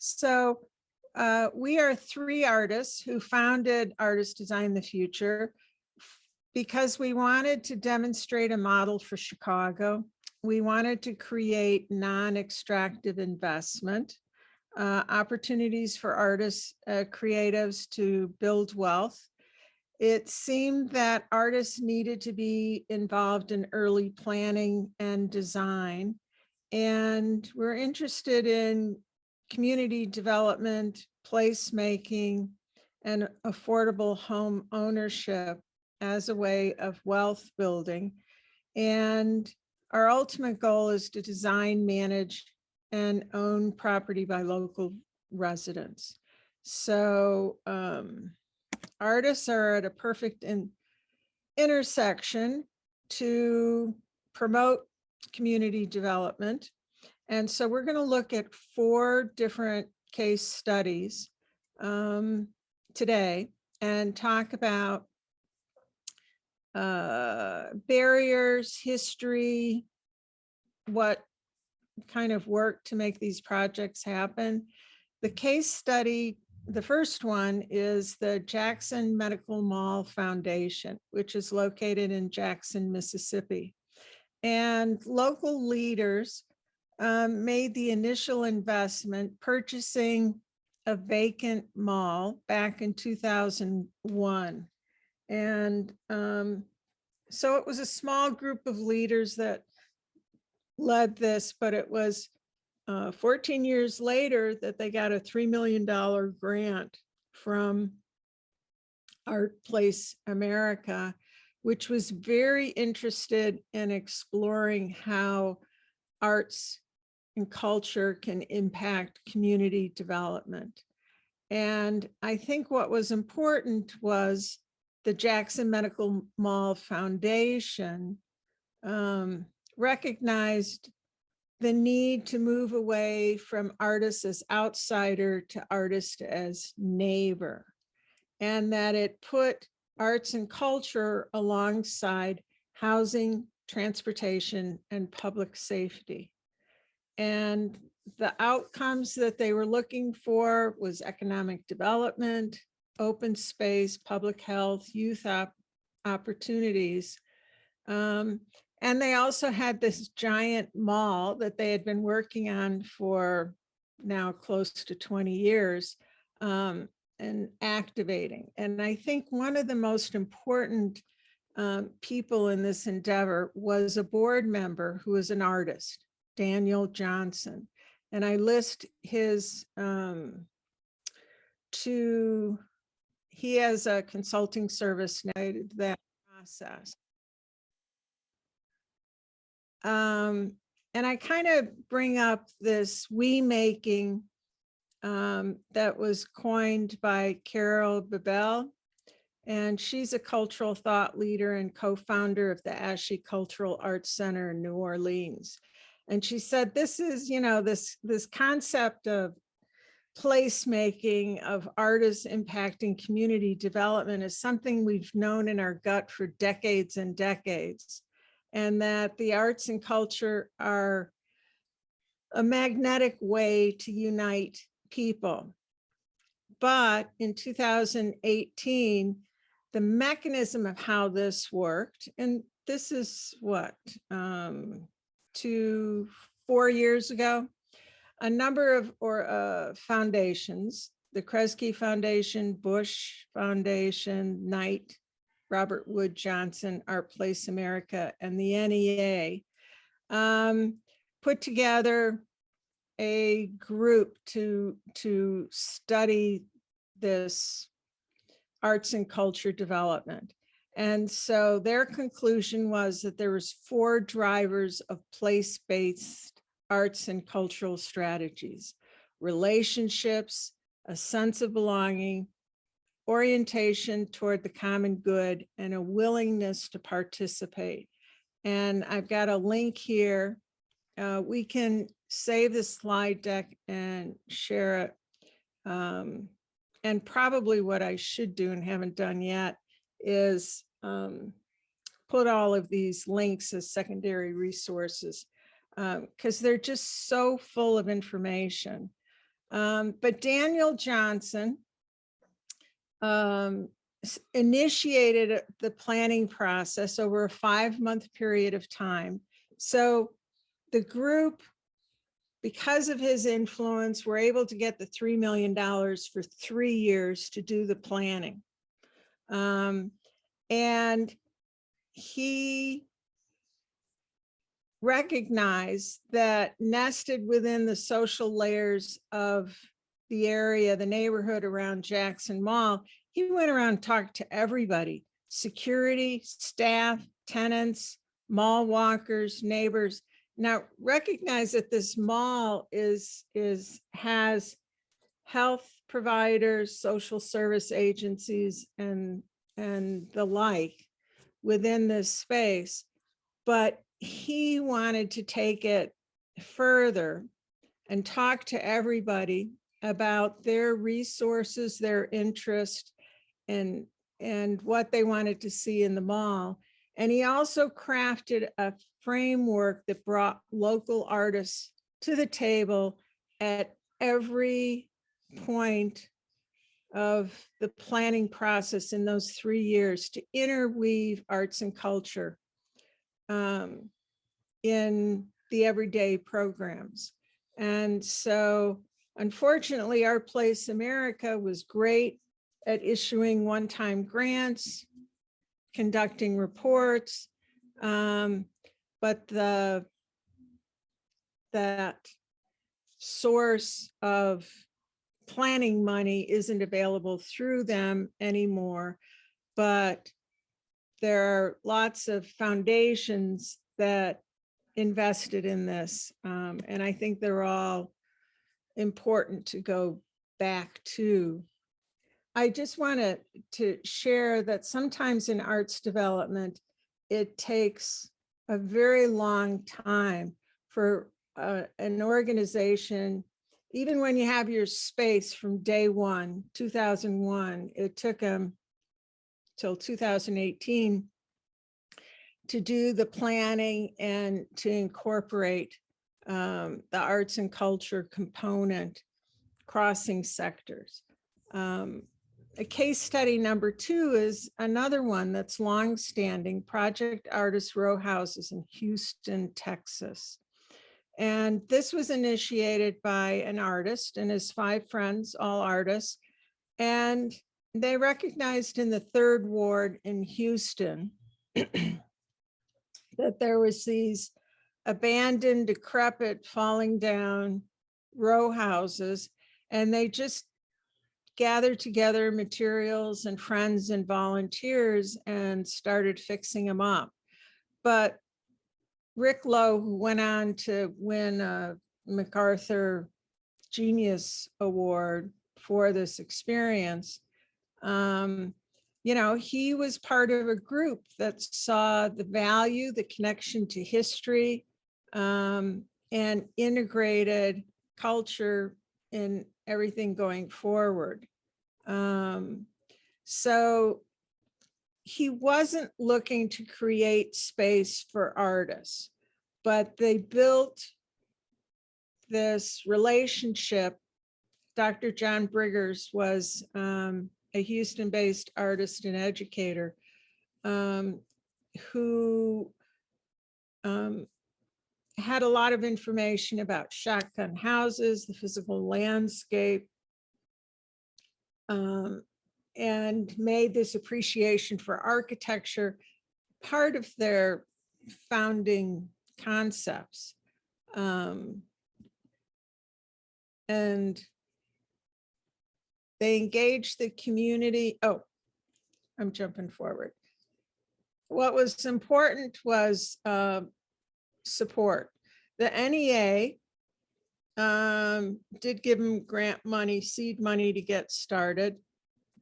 So we are three artists who founded Artists Design the Future because we wanted to demonstrate a model for Chicago. We wanted to create non-extractive investment, opportunities for artists, creatives to build wealth. It seemed that artists needed to be involved in early planning and design. And we're interested in community development, placemaking, and affordable home ownership as a way of wealth building. And our ultimate goal is to design, manage, and own property by local residents. So artists are at a perfect intersection to promote community development. And so we're going to look at 4 different case studies today and talk about barriers, history, what kind of work to make these projects happen. The case study, the first one, is the Jackson Medical Mall Foundation, which is located in Jackson, Mississippi. And local leaders made the initial investment purchasing a vacant mall back in 2001. And so it was a small group of leaders that led this, but it was 14 years later that they got a $3 million grant from Art Place America, which was very interested in exploring how arts and culture can impact community development. And I think what was important was the Jackson Medical Mall Foundation recognized the need to move away from artists as outsider to artist as neighbor, and that it put arts and culture alongside housing, transportation, and public safety. And the outcomes that they were looking for was economic development, open space, public health, youth opportunities. And they also had this giant mall that they had been working on for now close to 20 years and activating. And I think one of the most important people in this endeavor was a board member who was an artist, Daniel Johnson. And I list his he has a consulting service now that process. And I kind of bring up this we making that was coined by Carol Babel. And she's a cultural thought leader and co-founder of the Ashe Cultural Arts Center in New Orleans. And she said, this is, this concept of placemaking, of artists impacting community development is something we've known in our gut for decades and decades. And that the arts and culture are a magnetic way to unite people. But in 2018, the mechanism of how this worked, and this is what, 4 years ago, a number of foundations, the Kresge Foundation, Bush Foundation, Knight, Robert Wood Johnson, Art Place America, and the NEA put together a group to study this arts and culture development. And so their conclusion was that there was 4 drivers of place-based arts and cultural strategies: relationships, a sense of belonging, orientation toward the common good, and a willingness to participate. And I've got a link here. We can save the slide deck and share it. And probably what I should do and haven't done yet is put all of these links as secondary resources because they're just so full of information. But Daniel Johnson initiated the planning process over a 5-month period of time. So the group, because of his influence, were able to get the $3 million for 3 years to do the planning. And he recognized that nested within the social layers of the area, the neighborhood around Jackson Mall, he went around and talked to everybody: security, staff, tenants, mall walkers, neighbors. Now, recognize that this mall has health providers, social service agencies, and the like within this space, but he wanted to take it further and talk to everybody about their resources, their interest, and what they wanted to see in the mall. And he also crafted a framework that brought local artists to the table at every point of the planning process in those 3 years to interweave arts and culture in the everyday programs. And so, unfortunately, Art Place America was great at issuing one-time grants, conducting reports, but that source of planning money isn't available through them anymore. But there are lots of foundations that invested in this, and I think they're all important to go back to. I just wanted to share that sometimes in arts development, it takes a very long time for an organization, even when you have your space from day one, 2001, it took them till 2018 to do the planning and to incorporate the arts and culture component crossing sectors. A case study number 2 is another one that's longstanding: Project Artist Row Houses in Houston, Texas. And this was initiated by an artist and his 5 friends, all artists. And they recognized in the 3rd Ward in Houston that there was these abandoned, decrepit, falling down row houses, and they just gathered together materials and friends and volunteers and started fixing them up. But Rick Lowe, who went on to win a MacArthur Genius Award for this experience, you know, he was part of a group that saw the value, the connection to history, and integrated culture in everything going forward. So he wasn't looking to create space for artists, but they built this relationship. Dr. John Briggers was a Houston-based artist and educator who had a lot of information about shotgun houses, the physical landscape, and made this appreciation for architecture part of their founding concepts. And they engaged the community. Oh, I'm jumping forward. What was important was support. The NEA did give them grant money, seed money to get started.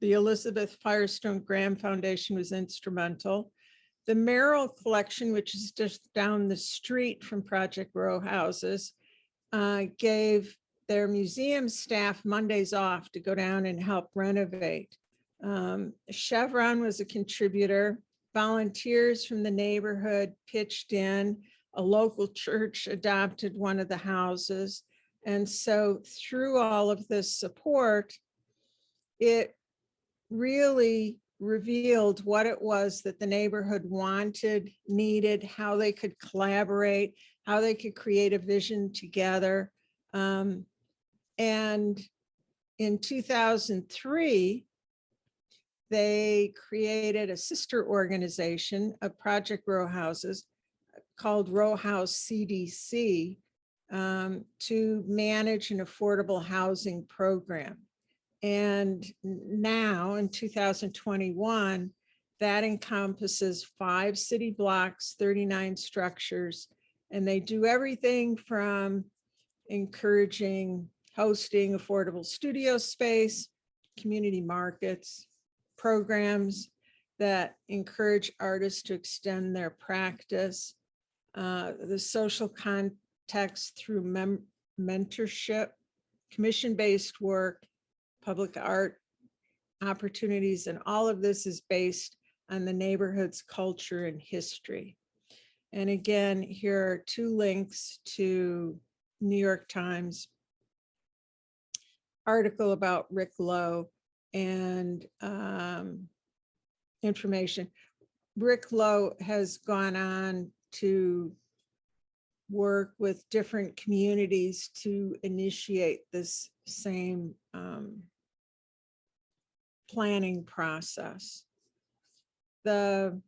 The Elizabeth Firestone Graham Foundation was instrumental. The Merrill Collection, which is just down the street from Project Row Houses, gave their museum staff Mondays off to go down and help renovate. Chevron was a contributor. Volunteers from the neighborhood pitched in. A local church adopted one of the houses. And so through all of this support, it really revealed what it was that the neighborhood wanted, needed, how they could collaborate, how they could create a vision together. And in 2003, they created a sister organization of Project Row Houses called Row House CDC to manage an affordable housing program. And now in 2021, that encompasses 5 city blocks, 39 structures, and they do everything from encouraging hosting affordable studio space, community markets, programs that encourage artists to extend their practice, the social context through mentorship, commission-based work, public art opportunities, and all of this is based on the neighborhood's culture and history. And again, here are 2 links to New York Times article about Rick Lowe and information. Rick Lowe has gone on to work with different communities to initiate this same planning process. The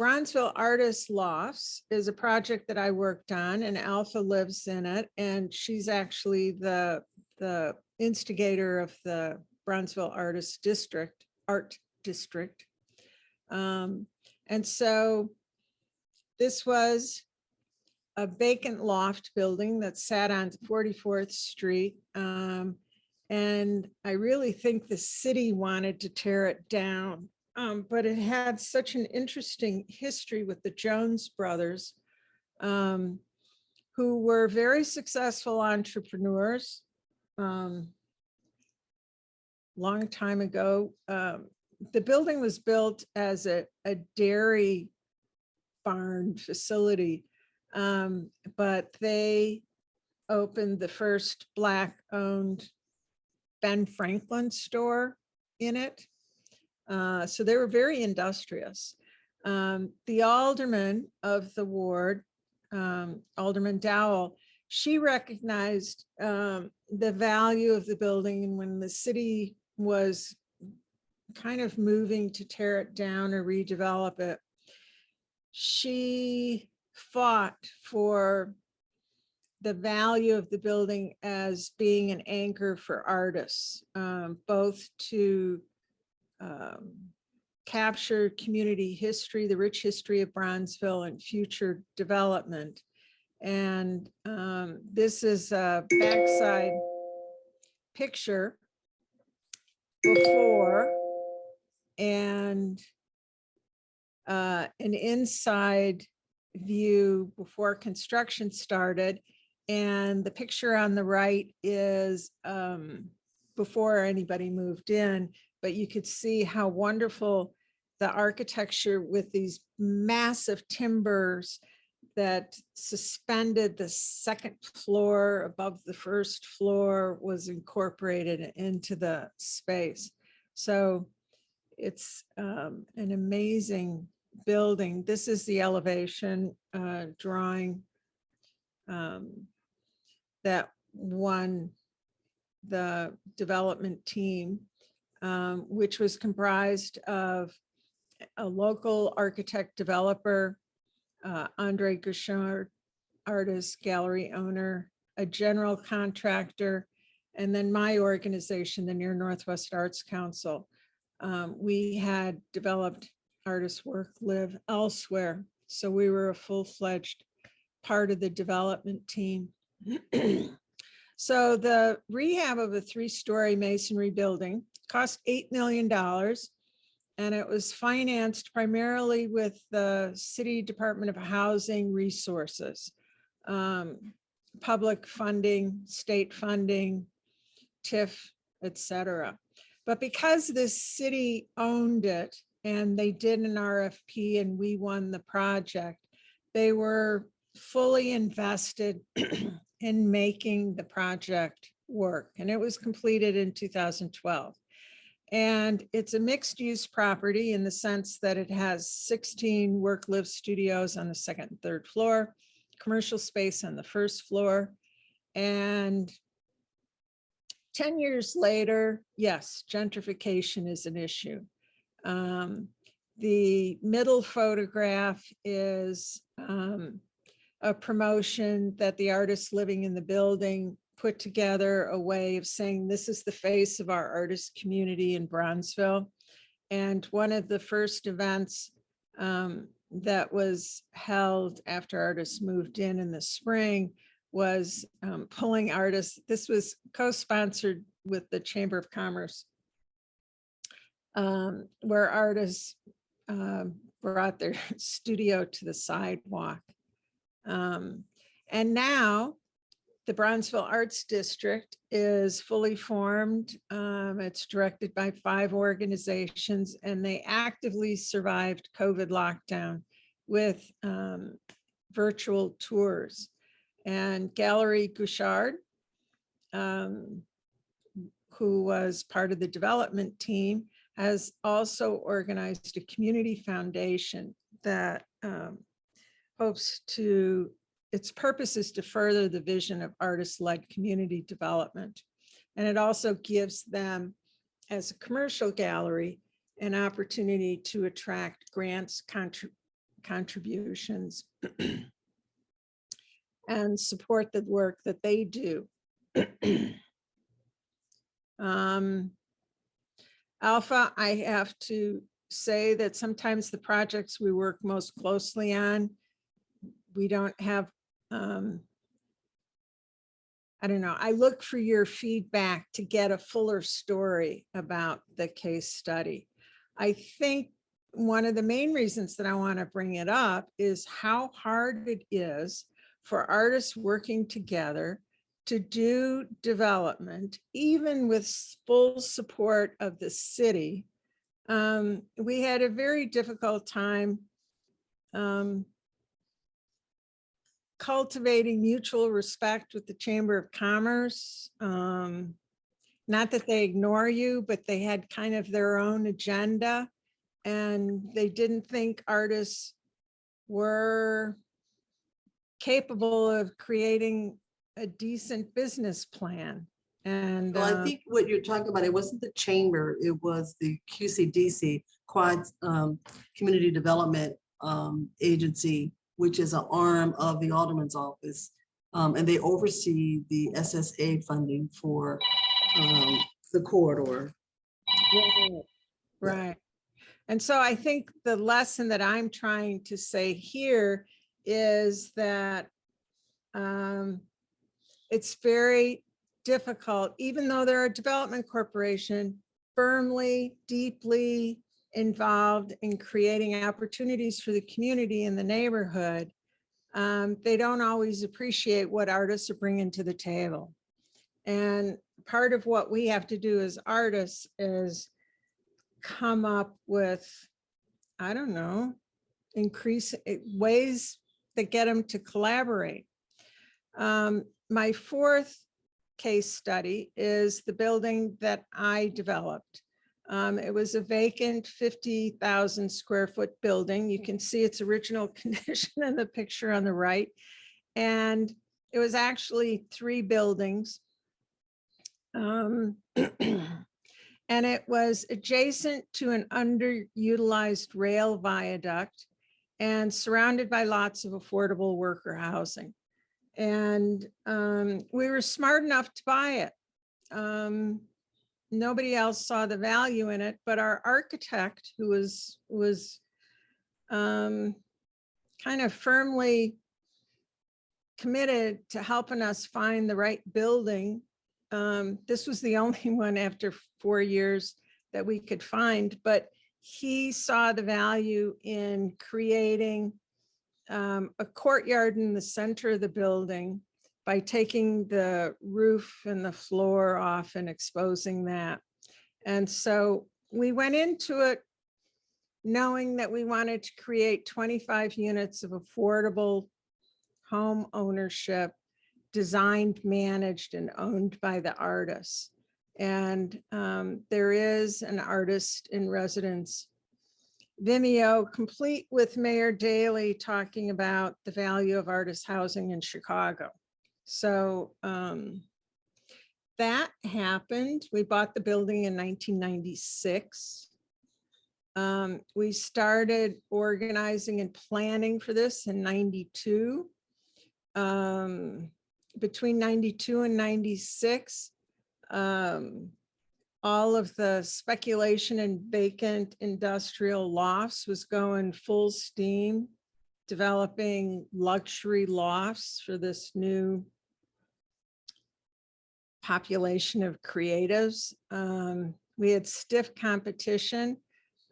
Bronzeville Artist Lofts is a project that I worked on, and Alpha lives in it, and she's actually the instigator of the Bronzeville Art District. And so this was a vacant loft building that sat on 44th Street. And I really think the city wanted to tear it down. But it had such an interesting history with the Jones brothers, who were very successful entrepreneurs. Long time ago, the building was built as a dairy barn facility, but they opened the first Black-owned Ben Franklin store in it. So they were very industrious. The alderman of the ward, Alderman Dowell, she recognized the value of the building, and when the city was kind of moving to tear it down or redevelop it, she fought for the value of the building as being an anchor for artists, both to capture community history, the rich history of Bronzeville, and future development. And this is a backside picture before and an inside view before construction started. And the picture on the right is before anybody moved in, but you could see how wonderful the architecture with these massive timbers that suspended the second floor above the first floor was incorporated into the space. So it's an amazing building. This is the elevation drawing that won the development team, which was comprised of a local architect developer, Andre Gouchard, artist, gallery owner, a general contractor, and then my organization, the Near Northwest Arts Council. We had developed artists work, live elsewhere. So we were a full-fledged part of the development team. So the rehab of a 3-story masonry building cost $8 million. And it was financed primarily with the City Department of Housing resources, public funding, state funding, TIF, etc. But because the city owned it and they did an RFP and we won the project, they were fully invested in making the project work, and it was completed in 2012. And it's a mixed use property in the sense that it has 16 work-live studios on the second and third floor, commercial space on the first floor. And 10 years later, yes, gentrification is an issue. The middle photograph is a promotion that the artists living in the building put together, a way of saying this is the face of our artist community in Bronzeville. And one of the first events that was held after artists moved in the spring was pulling artists. This was co-sponsored with the Chamber of Commerce, where artists brought their studio to the sidewalk. And now the Bronzeville Arts District is fully formed. It's directed by 5 organizations, and they actively survived COVID lockdown with virtual tours. And Gallery Gouchard, who was part of the development team, has also organized a community foundation that hopes to, its purpose is to further the vision of artist-led community development. And it also gives them, as a commercial gallery, an opportunity to attract grants, contributions, and support the work that they do. Alpha, I have to say that sometimes the projects we work most closely on, we don't have, I don't know, I look for your feedback to get a fuller story about the case study. I think one of the main reasons that I want to bring it up is how hard it is for artists working together to do development, even with full support of the city. We had a very difficult time cultivating mutual respect with the Chamber of Commerce. Not that they ignore you, but they had kind of their own agenda, and they didn't think artists were capable of creating a decent business plan. And well, I think what you're talking about, it wasn't the chamber, it was the QCDC, Quad Community Development Agency, which is an arm of the Alderman's office. And they oversee the SSA funding for the corridor. Right. And so I think the lesson that I'm trying to say here is that it's very difficult, even though they're a development corporation, firmly, deeply involved in creating opportunities for the community in the neighborhood. They don't always appreciate what artists are bringing to the table. And part of what we have to do as artists is come up with, I don't know, increase ways that get them to collaborate. My 4th case study is the building that I developed. It was a vacant 50,000 square foot building. You can see its original condition in the picture on the right. And it was actually 3 buildings. And it was adjacent to an underutilized rail viaduct and surrounded by lots of affordable worker housing. And we were smart enough to buy it. Nobody else saw the value in it, but our architect, who was kind of firmly committed to helping us find the right building. This was the only one after 4 years that we could find, but he saw the value in creating a courtyard in the center of the building by taking the roof and the floor off and exposing that. And so we went into it knowing that we wanted to create 25 units of affordable home ownership, designed, managed, and owned by the artists. And there is an artist in residence Vimeo, complete with Mayor Daley talking about the value of artist housing in Chicago. So that happened. We bought the building in 1996. We started organizing and planning for this in 92. Between 92 and 96, all of the speculation and vacant industrial lofts was going full steam, developing luxury lofts for this new population of creatives. We had stiff competition,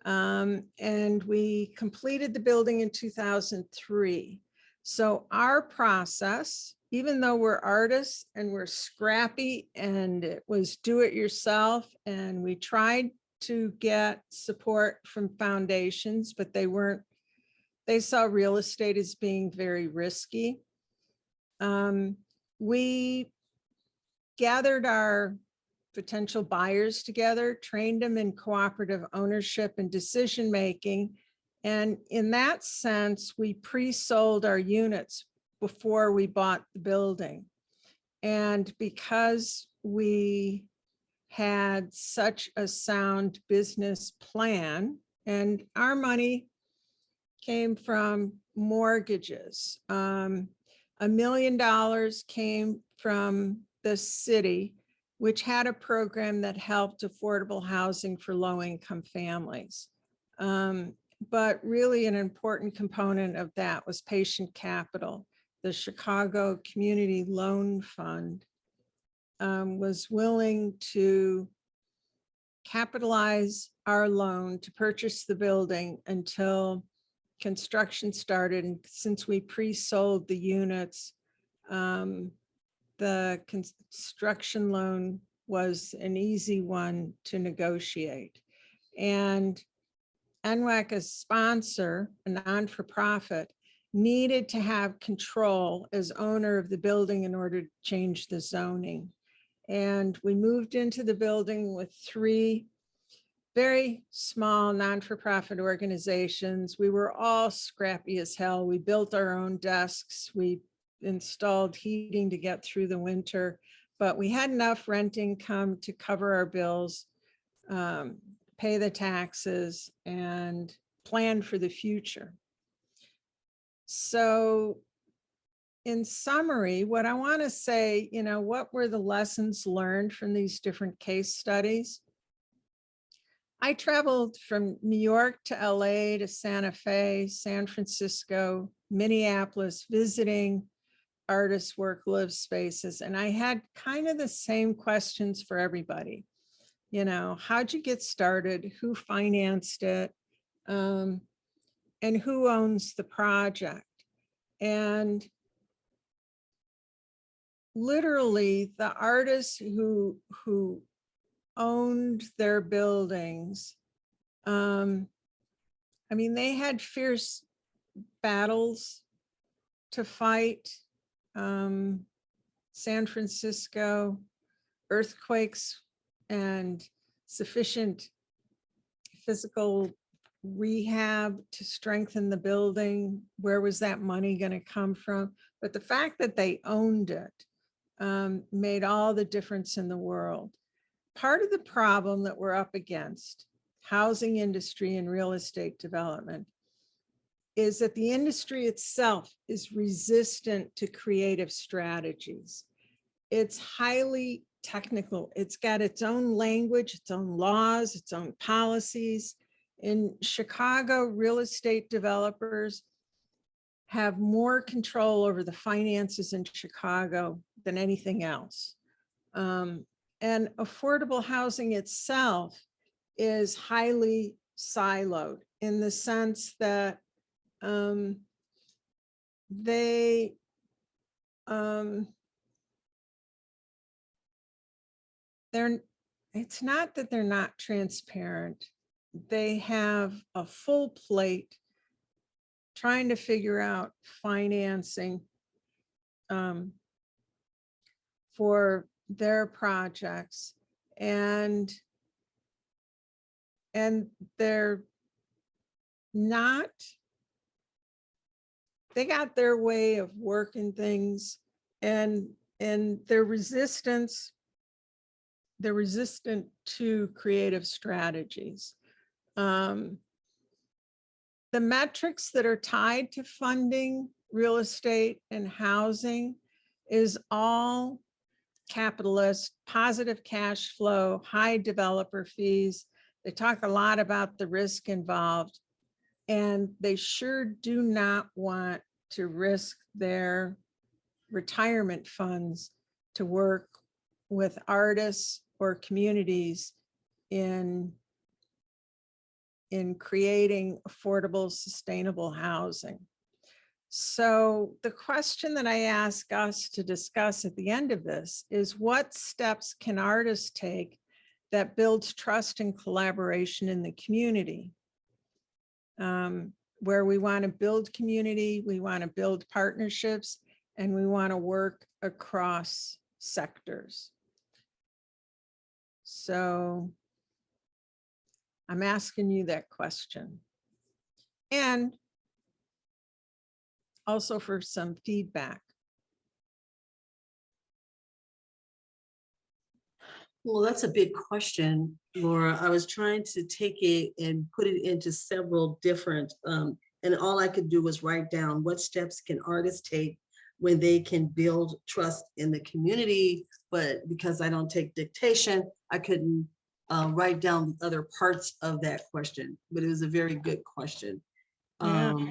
and we completed the building in 2003. So our process, even though we're artists and we're scrappy and it was do it yourself, and we tried to get support from foundations, but they saw real estate as being very risky. We gathered our potential buyers together, trained them in cooperative ownership and decision-making. And in that sense, we pre-sold our units before we bought the building. And because we had such a sound business plan, and our money came from mortgages. $1 million came from the city, which had a program that helped affordable housing for low-income families. But really an important component of that was patient capital. The Chicago Community Loan Fund was willing to capitalize our loan to purchase the building until construction started. And since we pre-sold the units, the construction loan was an easy one to negotiate. And NWAC, as sponsor, a non-for-profit, needed to have control as owner of the building in order to change the zoning. And we moved into the building with 3 very small non-for-profit organizations. We were all scrappy as hell. We built our own desks. We installed heating to get through the winter, but we had enough rent income to cover our bills, pay the taxes, and plan for the future. So in summary, what I want to say, what were the lessons learned from these different case studies? I traveled from New York to LA to Santa Fe, San Francisco, Minneapolis, visiting artists' work, live spaces. And I had kind of the same questions for everybody. How'd you get started? Who financed it? And who owns the project? And literally the artists who owned their buildings, they had fierce battles to fight. San Francisco, earthquakes and sufficient physical rehab to strengthen the building. Where was that money going to come from? But the fact that they owned it made all the difference in the world. Part of the problem that we're up against, housing industry and real estate development, is that the industry itself is resistant to creative strategies. It's highly technical. It's got its own language, its own laws, its own policies. In Chicago, real estate developers have more control over the finances in Chicago than anything else. And affordable housing itself is highly siloed in the sense that it's not that they're not transparent. They have a full plate trying to figure out financing. for their projects, and they're not, they got their way of working things, and they're resistant to creative strategies. The metrics that are tied to funding real estate and housing is all capitalist, positive cash flow, high developer fees. They talk a lot about the risk involved, and they sure do not want to risk their retirement funds to work with artists or communities in creating affordable, sustainable housing. So the question that I ask us to discuss at the end of this is, what steps can artists take that builds trust and collaboration in the community? Where we want to build community, we want to build partnerships, and we want to work across sectors. So I'm asking you that question. And also for some feedback. Well, that's a big question, Laura. I was trying to take it and put it into several different, and all I could do was write down what steps can artists take when they can build trust in the community. But because I don't take dictation, I couldn't write down the other parts of that question, but it was a very good question. Yeah.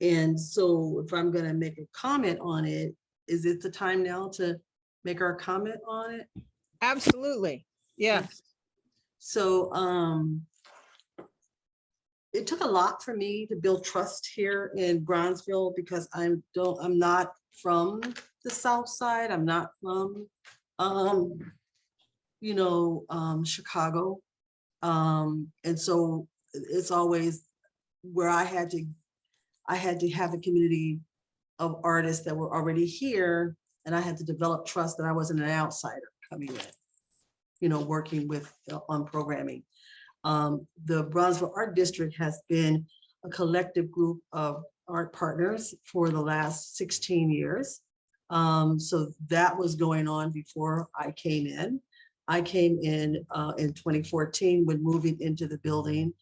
And so if I'm going to make a comment on it, is it the time now to make our comment on it? Absolutely. Yes. So it took a lot for me to build trust here in Bronzeville, because I'm not from the South Side. I'm not from Chicago. And so it's always where I had to have a community of artists that were already here, and I had to develop trust that I wasn't an outsider coming in, working with on programming. The Bronzeville Art District has been a collective group of art partners for the last 16 years. So that was going on before I came in. I came in 2014 when moving into the building.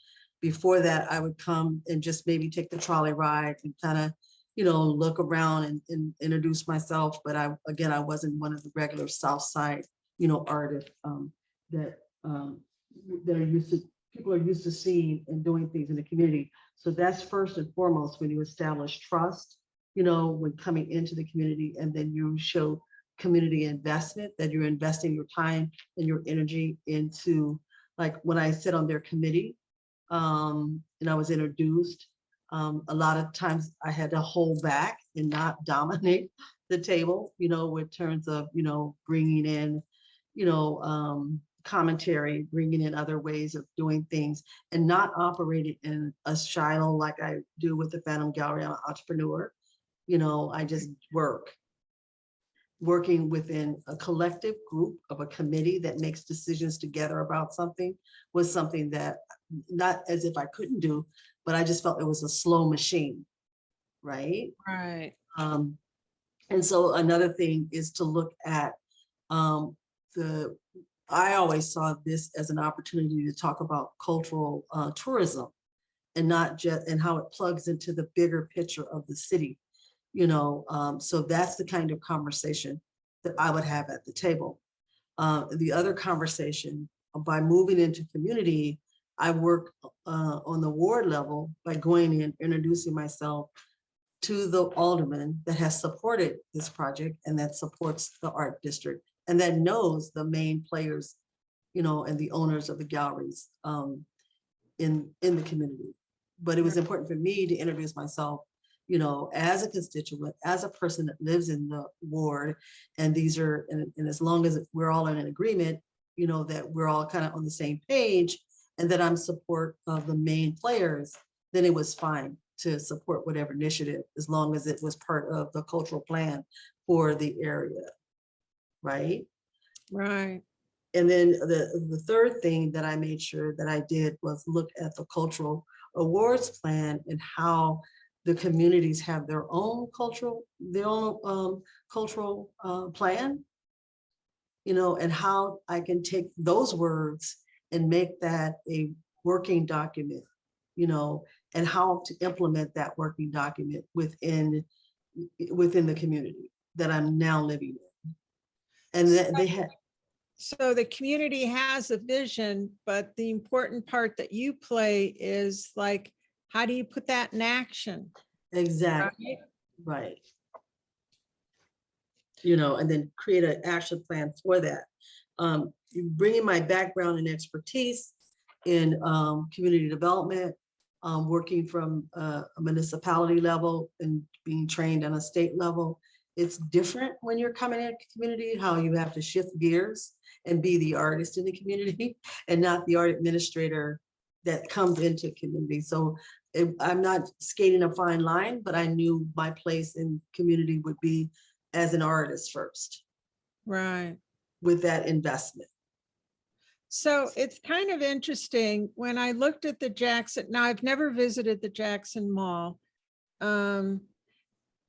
Before that, I would come and just maybe take the trolley ride and kind of, look around and introduce myself. But I wasn't one of the regular South Side, artists that people are used to seeing and doing things in the community. So that's first and foremost when you establish trust, when coming into the community, and then you show community investment, that you're investing your time and your energy into, like when I sit on their committee, and I was introduced, a lot of times I had to hold back and not dominate the table, in terms of, bringing in, commentary, bringing in other ways of doing things, and not operating in a silo like I do with the Phantom Gallery. I'm an entrepreneur. I just working within a collective group of a committee that makes decisions together about something was something that, not as if I couldn't do, but I just felt it was a slow machine, right? Right. And so another thing is to look at I always saw this as an opportunity to talk about cultural tourism, and not just, and how it plugs into the bigger picture of the city. So that's the kind of conversation that I would have at the table. The other conversation, by moving into community, I work on the ward level by going in, introducing myself to the alderman that has supported this project and that supports the art district and that knows the main players, and the owners of the galleries in the community. But it was important for me to introduce myself, as a constituent, as a person that lives in the ward. And these are, and as long as we're all in an agreement, that we're all kind of on the same page, and that I'm support of the main players, then it was fine to support whatever initiative, as long as it was part of the cultural plan for the area, right? Right. And then the third thing that I made sure that I did was look at the cultural awards plan and how the communities have their own cultural plan, you know, and how I can take those words and make that a working document, you know, and how to implement that working document within the community that I'm now living in. And that they had. So the community has a vision, but the important part that you play is like, how do you put that in action? Exactly. Right. You know, and then create an action plan for that. Bringing my background and expertise in community development, working from a municipality level and being trained on a state level. It's different when you're coming in community, how you have to shift gears and be the artist in the community and not the art administrator that comes into community. So I'm not skating a fine line, but I knew my place in community would be as an artist first. Right. With that investment. So it's kind of interesting when I looked at the Jackson. Now I've never visited the Jackson Mall,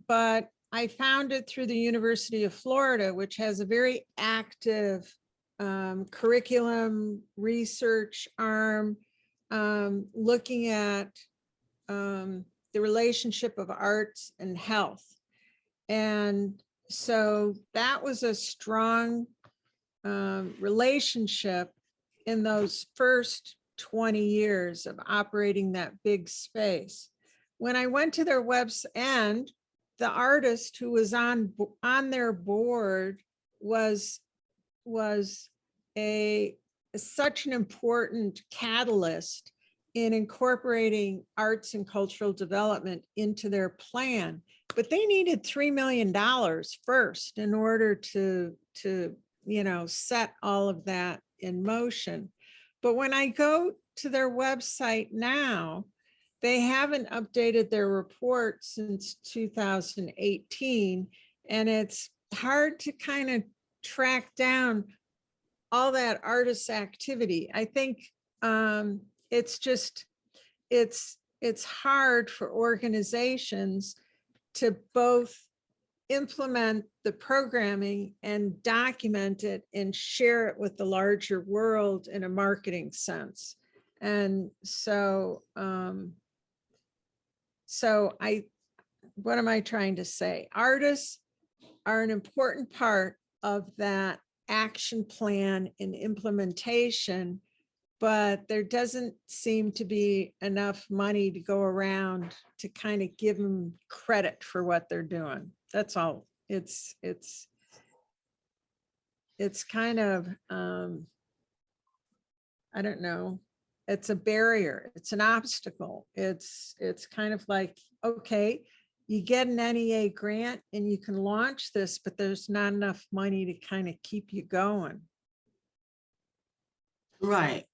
but I found it through the University of Florida, which has a very active curriculum research arm, looking at the relationship of arts and health. And so that was a strong relationship in those first 20 years of operating that big space. When I went to their website, and the artist who was on their board was such an important catalyst in incorporating arts and cultural development into their plan. But they needed $3 million first in order to you know, set all of that in motion. But when I go to their website now, they haven't updated their report since 2018. And it's hard to kind of track down all that artist activity. I think it's just, it's hard for organizations to both implement the programming and document it and share it with the larger world in a marketing sense. And so, what am I trying to say? Artists are an important part of that action plan and implementation, but there doesn't seem to be enough money to go around to kind of give them credit for what they're doing. That's all. It's kind of, I don't know. It's a barrier. It's an obstacle. It's kind of like, okay, you get an NEA grant and you can launch this, but there's not enough money to kind of keep you going. Right.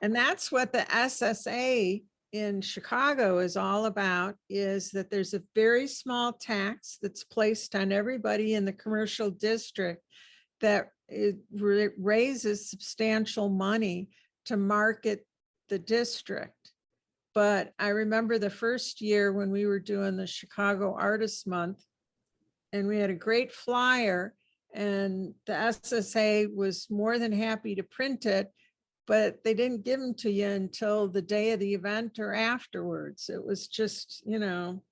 And that's what the SSA in Chicago is all about, is that there's a very small tax that's placed on everybody in the commercial district that it raises substantial money to market the district. But I remember the first year when we were doing the Chicago Artists Month, and we had a great flyer, and the SSA was more than happy to print it, but they didn't give them to you until the day of the event or afterwards. It was just, you know.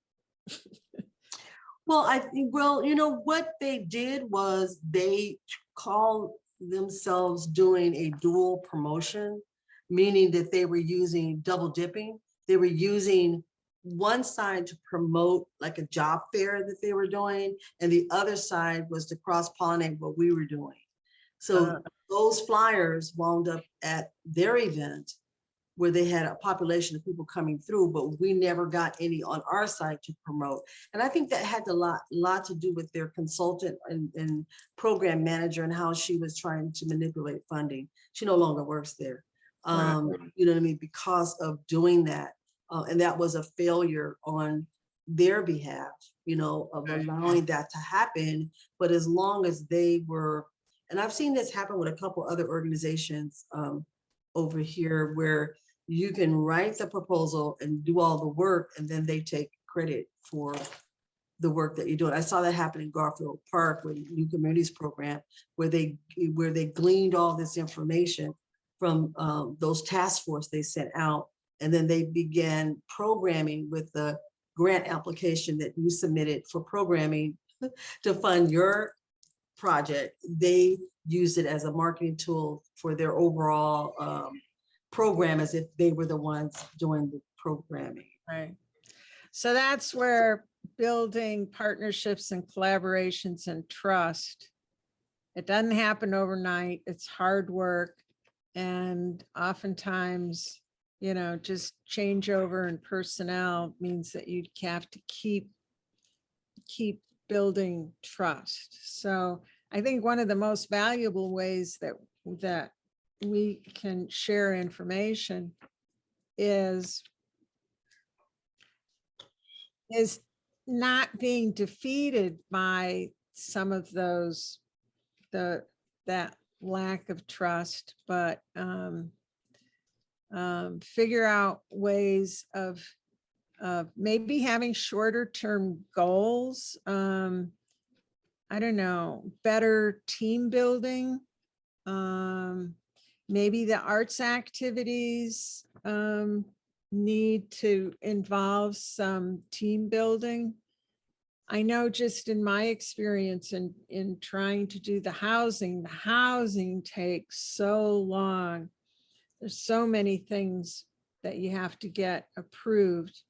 Well, I think, well, you know, what they did was they called themselves doing a dual promotion, meaning that they were using double dipping. They were using one side to promote like a job fair that they were doing, and the other side was to cross-pollinate what we were doing. So those flyers wound up at their event where they had a population of people coming through, but we never got any on our side to promote. And I think that had a lot to do with their consultant and program manager and how she was trying to manipulate funding. She no longer works there. You know what I mean? Because of doing that. And that was a failure on their behalf, of allowing that to happen. But as long as they were, and I've seen this happen with a couple other organizations over here, where you can write the proposal and do all the work, and then they take credit for the work that you're doing. I saw that happen in Garfield Park with the New Communities Program, where they gleaned all this information from those task force they sent out, and then they began programming with the grant application that you submitted for programming to fund your project. They used it as a marketing tool for their overall program, as if they were the ones doing the programming. Right. So that's where building partnerships and collaborations and trust. It doesn't happen overnight. It's hard work. And oftentimes, just changeover in personnel means that you have to keep building trust. So I think one of the most valuable ways that we can share information is not being defeated by some of those, that lack of trust, but figure out ways of maybe having shorter term goals. I don't know, better team building. Maybe the arts activities need to involve some team building. I know just in my experience in trying to do the housing takes so long. There's so many things that you have to get approved,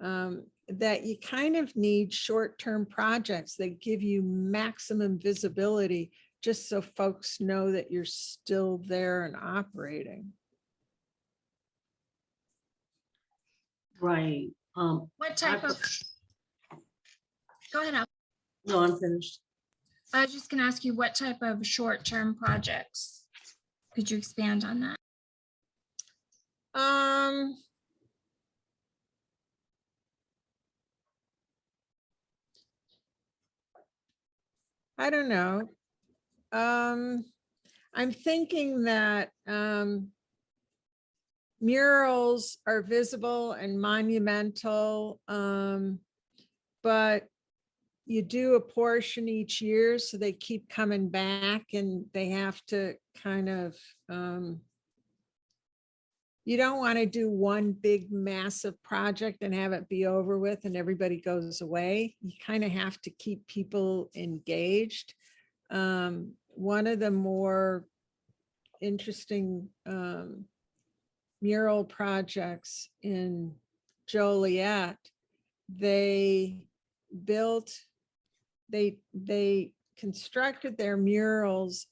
that you kind of need short-term projects that give you maximum visibility, just so folks know that you're still there and operating. Right. What type of, go ahead. No, I'm finished. I was just gonna ask you, what type of short-term projects? Could you expand on that? I don't know. I'm thinking that murals are visible and monumental, but you do a portion each year, so they keep coming back, and they have to kind of, you don't want to do one big massive project and have it be over with and everybody goes away. You kind of have to keep people engaged. One of the more interesting mural projects in Joliet, they constructed their murals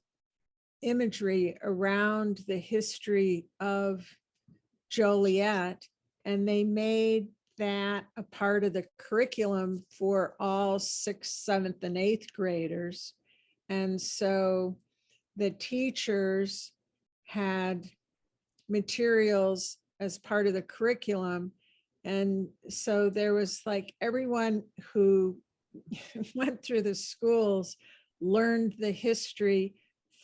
imagery around the history of Joliet, and they made that a part of the curriculum for all 6th, 7th, and 8th graders. And so the teachers had materials as part of the curriculum. And so there was like everyone who went through the schools learned the history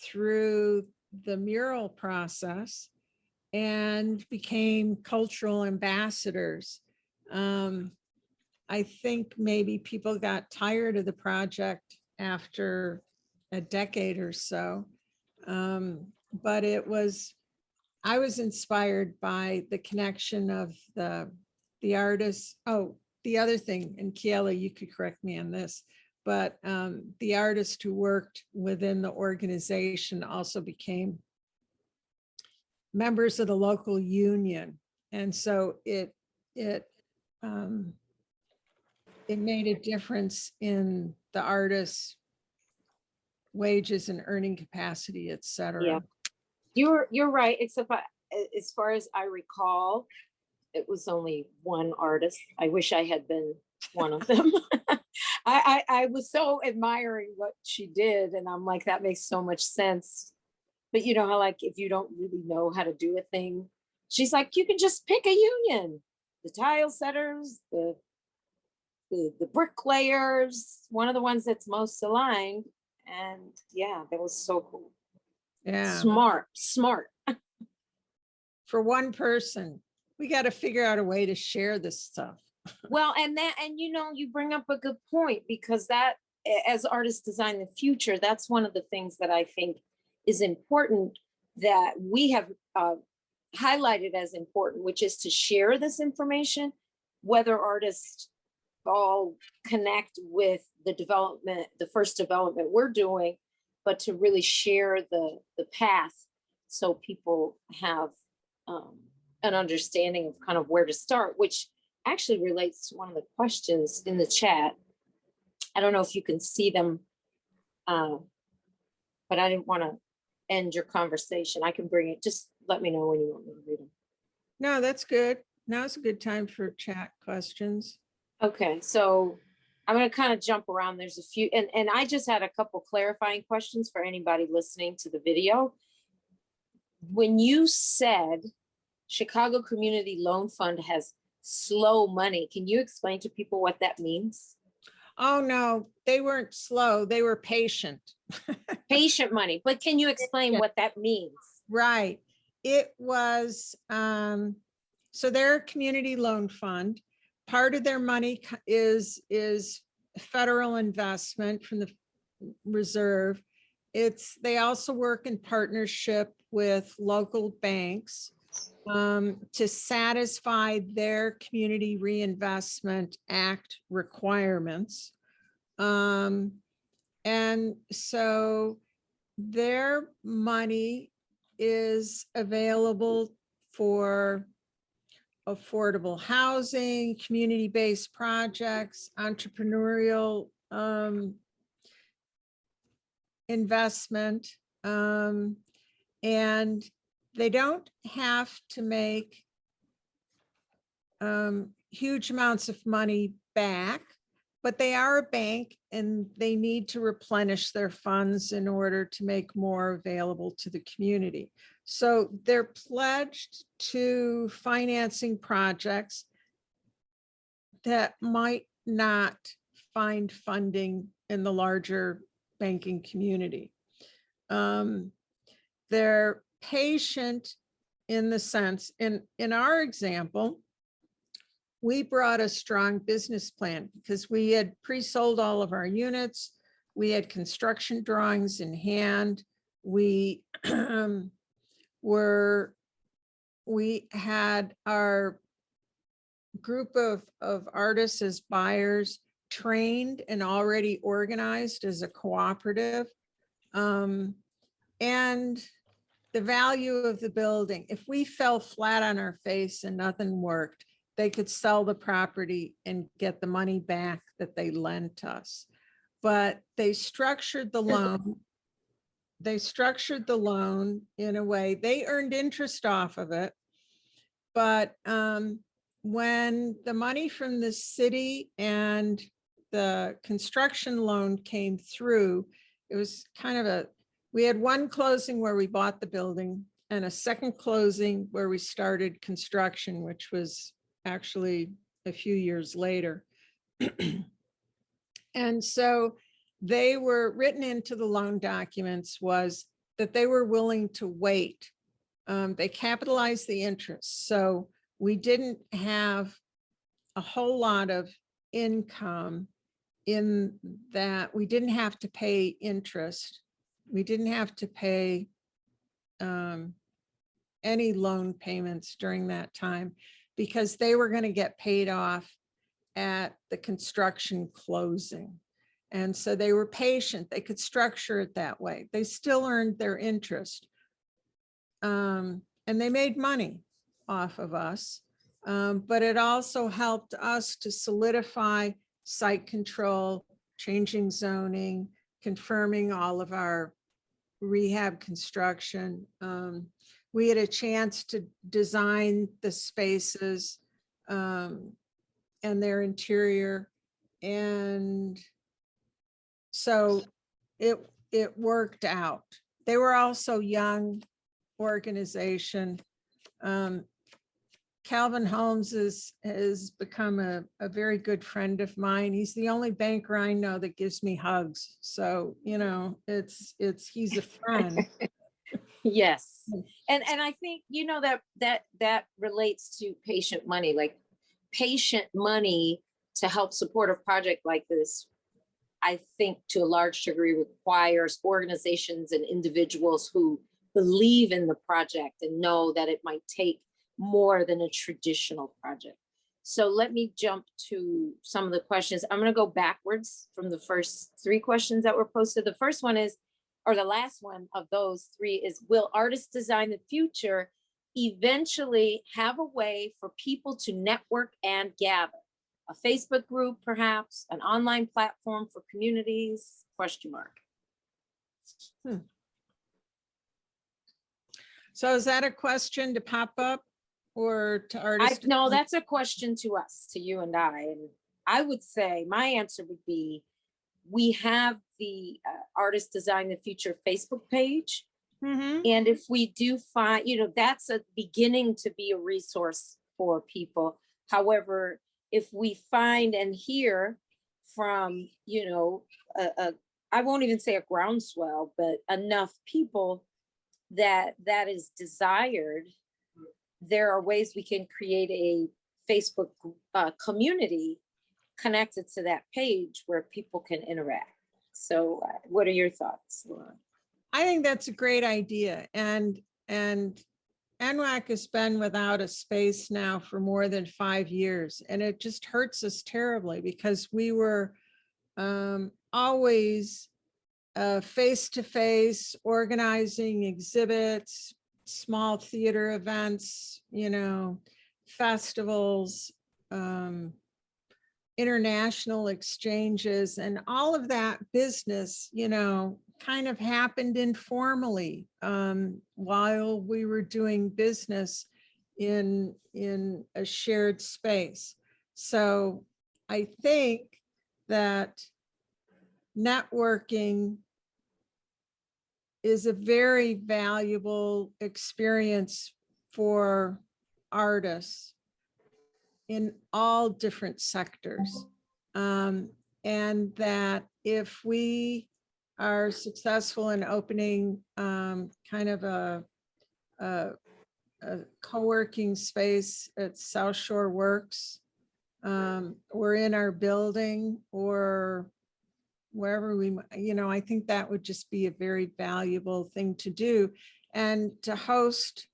through the mural process and became cultural ambassadors. I think maybe people got tired of the project after a decade or so. But I was inspired by the connection of the artists. Oh, the other thing, and Kiela, you could correct me on this, but the artist who worked within the organization also became members of the local union. And so it made a difference in the artist's wages and earning capacity, et cetera. Yeah, you're right. Except as far as I recall, it was only one artist. I wish I had been one of them. I was so admiring what she did, and I'm like, that makes so much sense. But you know how, like, if you don't really know how to do a thing, she's like, you can just pick a union, the tile setters, the the bricklayers, one of the ones that's most aligned. And yeah, that was so cool. Yeah, Smart. for one person, we got to figure out a way to share this stuff. Well, and you bring up a good point, because that, as artists design the future, that's one of the things that I think is important, that we have highlighted as important, which is to share this information, whether artists all connect with the first development we're doing, but to really share the path, so people have an understanding of kind of where to start, which actually relates to one of the questions in the chat. I don't know if you can see them, but I didn't want to end your conversation. I can bring it. Just let me know when you want me to read them. No, that's good. Now's a good time for chat questions. Okay, so I'm going to kind of jump around. There's a few, and I just had a couple clarifying questions for anybody listening to the video. When you said Chicago Community Loan Fund has slow money, can you explain to people what that means? Oh, no, they weren't slow. They were patient. Patient money, but can you explain what that means? Right. It was, so they're a community loan fund. Part of their money is federal investment from the reserve. They also work in partnership with local banks to satisfy their Community Reinvestment Act requirements. And so their money is available for affordable housing, community-based projects, entrepreneurial investment. And they don't have to make huge amounts of money back, but they are a bank and they need to replenish their funds in order to make more available to the community. So they're pledged to financing projects that might not find funding in the larger banking community. They're patient in the sense, in our example, we brought a strong business plan because we had pre-sold all of our units. We had construction drawings in hand. We had our group of artists as buyers trained and already organized as a cooperative. And the value of the building, if we fell flat on our face and nothing worked, they could sell the property and get the money back that they lent us. But they structured the loan. They structured the loan in a way, they earned interest off of it. But when the money from the city and the construction loan came through, it was kind of we had one closing where we bought the building and a second closing where we started construction, which was actually a few years later. And so they were written into the loan documents was that they were willing to wait. They capitalized the interest. So we didn't have a whole lot of income in that. We didn't have to pay interest. We didn't have to pay any loan payments during that time because they were going to get paid off at the construction closing. And so they were patient. They could structure it that way. They still earned their interest. And they made money off of us. But it also helped us to solidify site control, changing zoning, confirming all of our rehab construction. We had a chance to design the spaces and their interior. And so it worked out. They were also young organization. Calvin Holmes has become a very good friend of mine. He's the only banker I know that gives me hugs. So, you know, he's a friend. Yes. And I think, you know, that relates to patient money, like patient money to help support a project like this, I think to a large degree requires organizations and individuals who believe in the project and know that it might take more than a traditional project. So let me jump to some of the questions. I'm going to go backwards from the first 3 questions that were posted. The first one is, or the last one of those 3 is, will artists design the future eventually have a way for people to network and gather? A Facebook group, perhaps, an online platform for communities, question mark. So is that a question to pop up or to artists? No, that's a question to us, to you and I. And I would say my answer would be, we have the Artist Design the Future Facebook page. Mhm. And if we do find, you know, that's a beginning to be a resource for people. However, if we find and hear from, you know, I won't even say a groundswell, but enough people that is desired, there are ways we can create a Facebook community connected to that page where people can interact. So what are your thoughts, Laura? I think that's a great idea. And NWAC has been without a space now for more than 5 years. And it just hurts us terribly because we were always face-to-face organizing exhibits, small theater events, you know, festivals, international exchanges, and all of that business, you know, kind of happened informally while we were doing business in a shared space. So I think that networking is a very valuable experience for artists in all different sectors. And that if we are successful in opening kind of a co-working space at South Shore Works, or in our building or wherever we, you know, I think that would just be a very valuable thing to do. And to host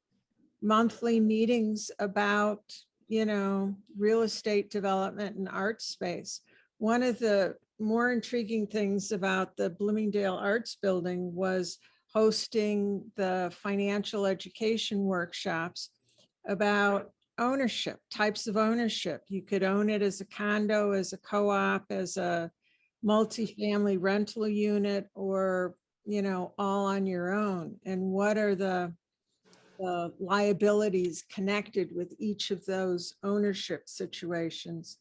monthly meetings about, you know, real estate development and art space. One of the more intriguing things about the Bloomingdale Arts Building was hosting the financial education workshops about ownership, types of ownership. You could own it as a condo, as a co-op, as a multifamily rental unit, or, you know, all on your own. And what are the liabilities connected with each of those ownership situations?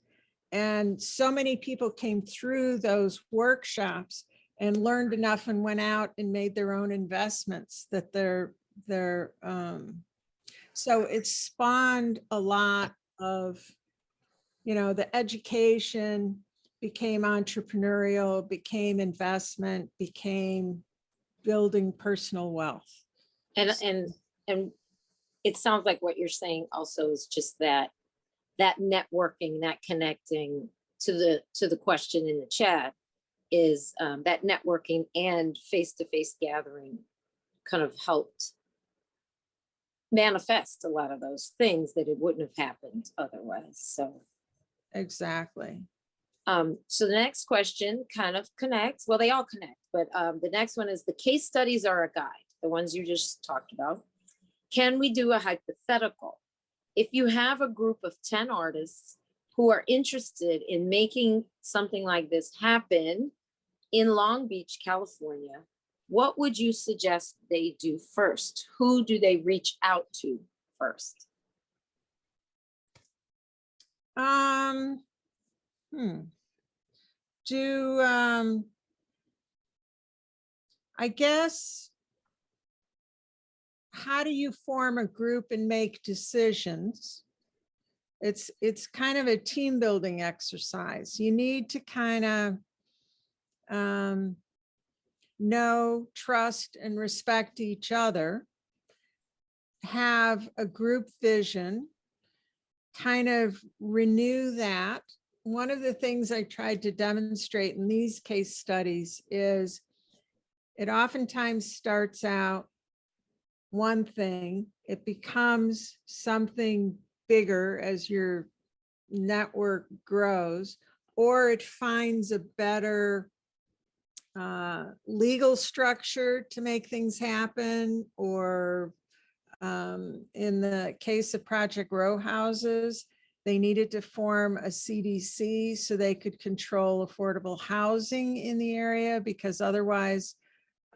And so many people came through those workshops and learned enough and went out and made their own investments that so it spawned a lot of, you know, the education became entrepreneurial, became investment, became building personal wealth. And it sounds like what you're saying also is just that networking, that connecting to the question in the chat is that networking and face-to-face gathering kind of helped manifest a lot of those things that it wouldn't have happened otherwise. So exactly. So the next question kind of connects. Well, they all connect, but the next one is, the case studies are a guide, the ones you just talked about. Can we do a hypothetical? If you have a group of 10 artists who are interested in making something like this happen in Long Beach, California, what would you suggest they do first? Who do they reach out to first? I guess, how do you form a group and make decisions? it's kind of a team building exercise. You need to kind of know, trust, and respect each other, have a group vision, kind of renew that. One of the things I tried to demonstrate in these case studies is it oftentimes starts out one thing, it becomes something bigger as your network grows, or it finds a better legal structure to make things happen, or in the case of Project Row Houses, they needed to form a CDC so they could control affordable housing in the area, because otherwise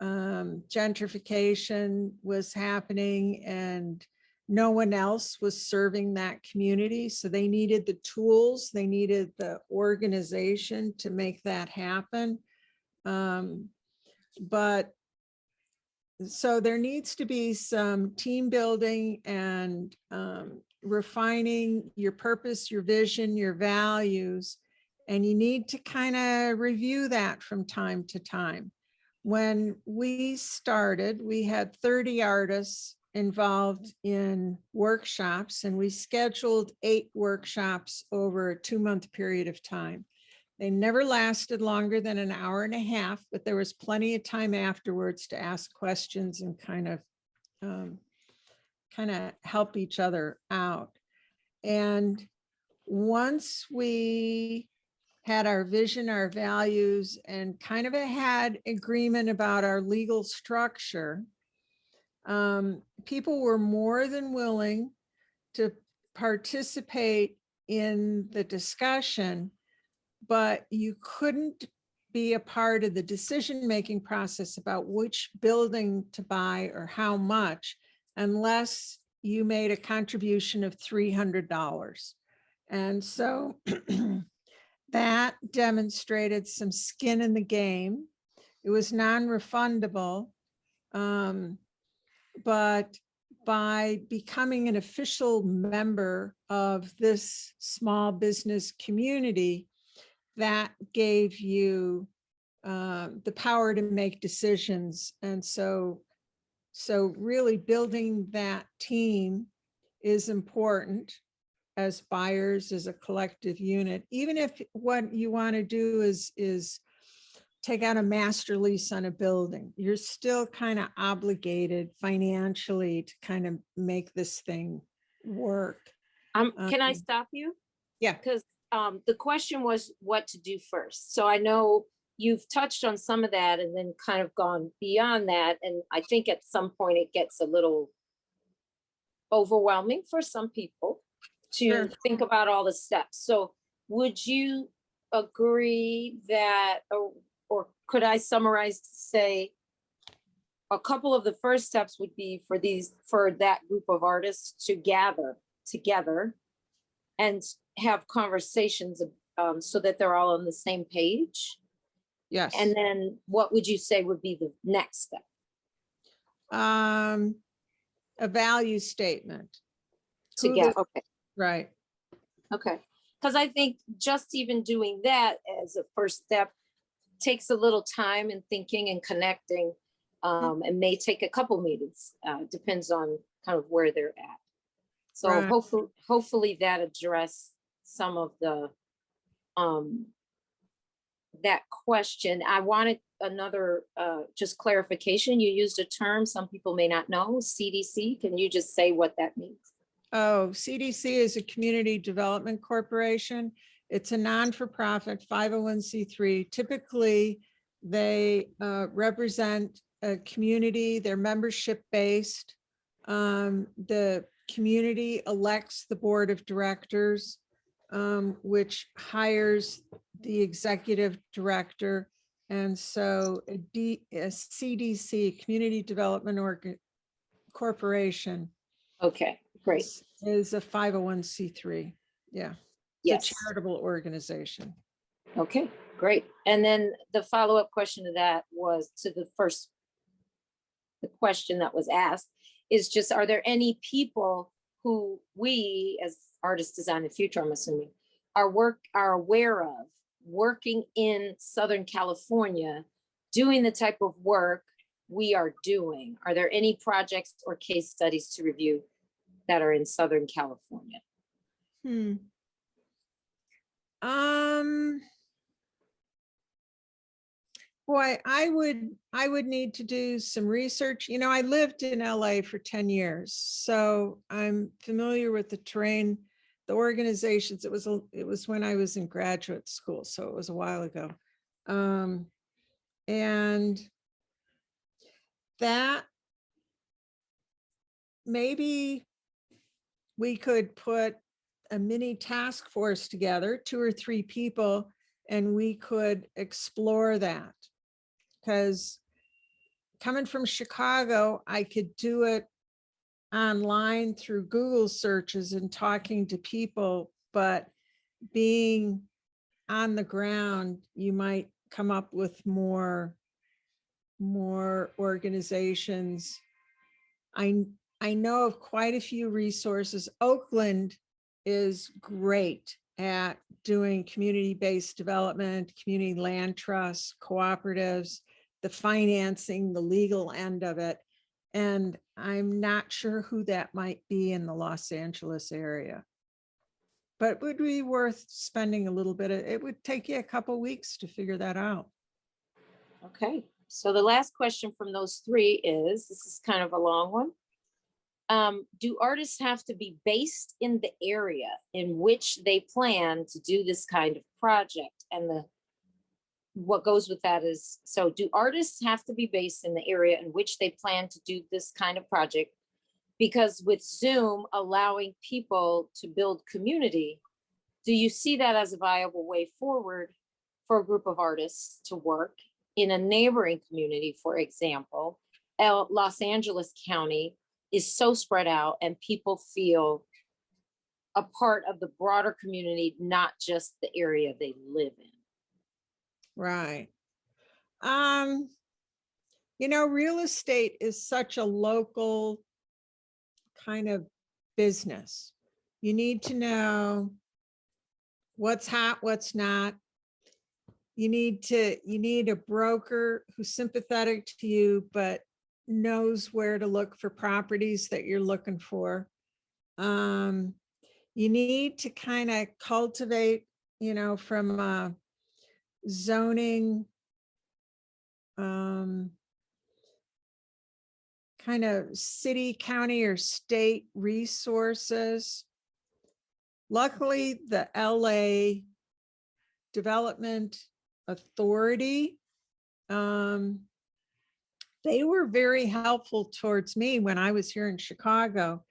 gentrification was happening and no one else was serving that community. So they needed the tools, they needed the organization to make that happen. But so there needs to be some team building and refining your purpose, your vision, your values, and you need to kind of review that from time to time. When we started, we had 30 artists involved in workshops, and we scheduled 8 workshops over a 2-month period of time. They never lasted longer than an hour and a half, but there was plenty of time afterwards to ask questions and kind of help each other out. And once we had our vision, our values, and kind of had agreement about our legal structure, people were more than willing to participate in the discussion, but you couldn't be a part of the decision-making process about which building to buy or how much unless you made a contribution of $300. And so that demonstrated some skin in the game. It was non-refundable, but by becoming an official member of this small business community, that gave you the power to make decisions. And so really building that team is important as buyers, as a collective unit. Even if what you want to do is take out a master lease on a building, you're still kind of obligated financially to kind of make this thing work. Can I stop you? Yeah. Because the question was what to do first. So I know you've touched on some of that and then kind of gone beyond that. And I think at some point it gets a little overwhelming for some people to Sure. think about all the steps. So would you agree that, or could I summarize to say a couple of the first steps would be for that group of artists to gather together and have conversations so that they're all on the same page? Yes. And then what would you say would be the next step? A value statement. Okay. Right. Okay. Because I think just even doing that as a first step takes a little time and thinking and connecting, and may take a couple meetings. Depends on kind of where they're at. So Right. hopefully that addressed some of the that question. I wanted another just clarification. You used a term some people may not know, CDC. Can you just say what that means? Oh, CDC is a community development corporation. It's a non-for-profit 501c3. Typically, they represent a community. They're membership based. The community elects the board of directors, which hires the executive director. And so a CDC, Community Development Corporation. Okay, great. Is a 501c3. Yeah. Yes. It's a charitable organization. Okay, great. And then the follow-up question to that was to the question that was asked is just, are there any people who we as Artist Design the Future, I'm assuming, are aware of working in Southern California, doing the type of work we are doing? Are there any projects or case studies to review that are in Southern California? Boy, I would need to do some research. You know, I lived in LA for 10 years, so I'm familiar with the terrain, the organizations. It was when I was in graduate school, so it was a while ago. And that maybe we could put a mini task force together, 2 or 3 people, and we could explore that. Because coming from Chicago, I could do it online through Google searches and talking to people, but being on the ground, you might come up with more organizations. I know of quite a few resources. Oakland is great at doing community-based development, community land trusts, cooperatives, the financing, the legal end of it. And I'm not sure who that might be in the Los Angeles area. But it would be worth spending a little bit of, it would take you a couple weeks to figure that out. Okay, so the last question from those 3 is, this is kind of a long one. Do artists have to be based in the area in which they plan to do this kind of project? And what goes with that is, so do artists have to be based in the area in which they plan to do this kind of project? Because with Zoom allowing people to build community, do you see that as a viable way forward for a group of artists to work in a neighboring community? For example, Los Angeles County is so spread out and people feel a part of the broader community, not just the area they live in. Right. You know, real estate is such a local kind of business. You need to know what's hot, what's not. You need a broker who's sympathetic to you, but knows where to look for properties that you're looking for. You need to kind of cultivate, you know, from a zoning, kind of city, county, or state resources. Luckily, the LA Development Authority, they were very helpful towards me when I was here in Chicago.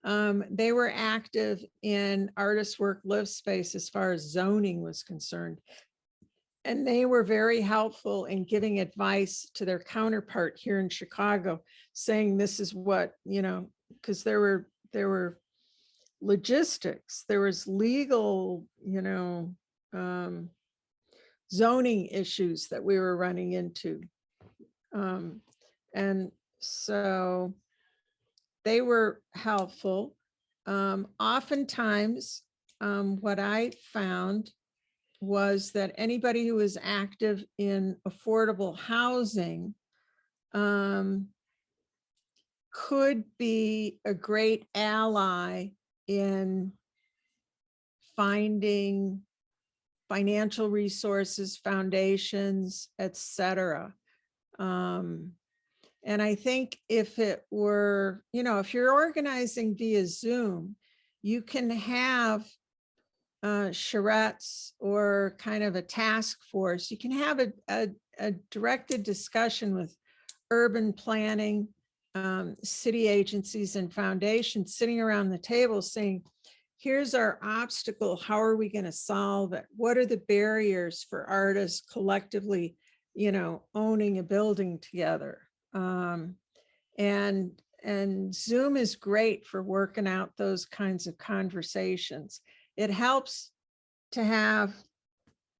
They were active in artist work live space as far as zoning was concerned. And they were very helpful in giving advice to their counterpart here in Chicago, saying this is what, you know, because there were logistics, there was legal, you know, zoning issues that we were running into. And so they were helpful. Oftentimes, what I found was that anybody who was active in affordable housing could be a great ally in finding financial resources, foundations, etc. And I think if it were, you know, if you're organizing via Zoom, you can have charrettes or kind of a task force. You can have a directed discussion with urban planning, city agencies and foundations sitting around the table saying, here's our obstacle. How are we going to solve it? What are the barriers for artists collectively, you know, owning a building together? And Zoom is great for working out those kinds of conversations. It helps to have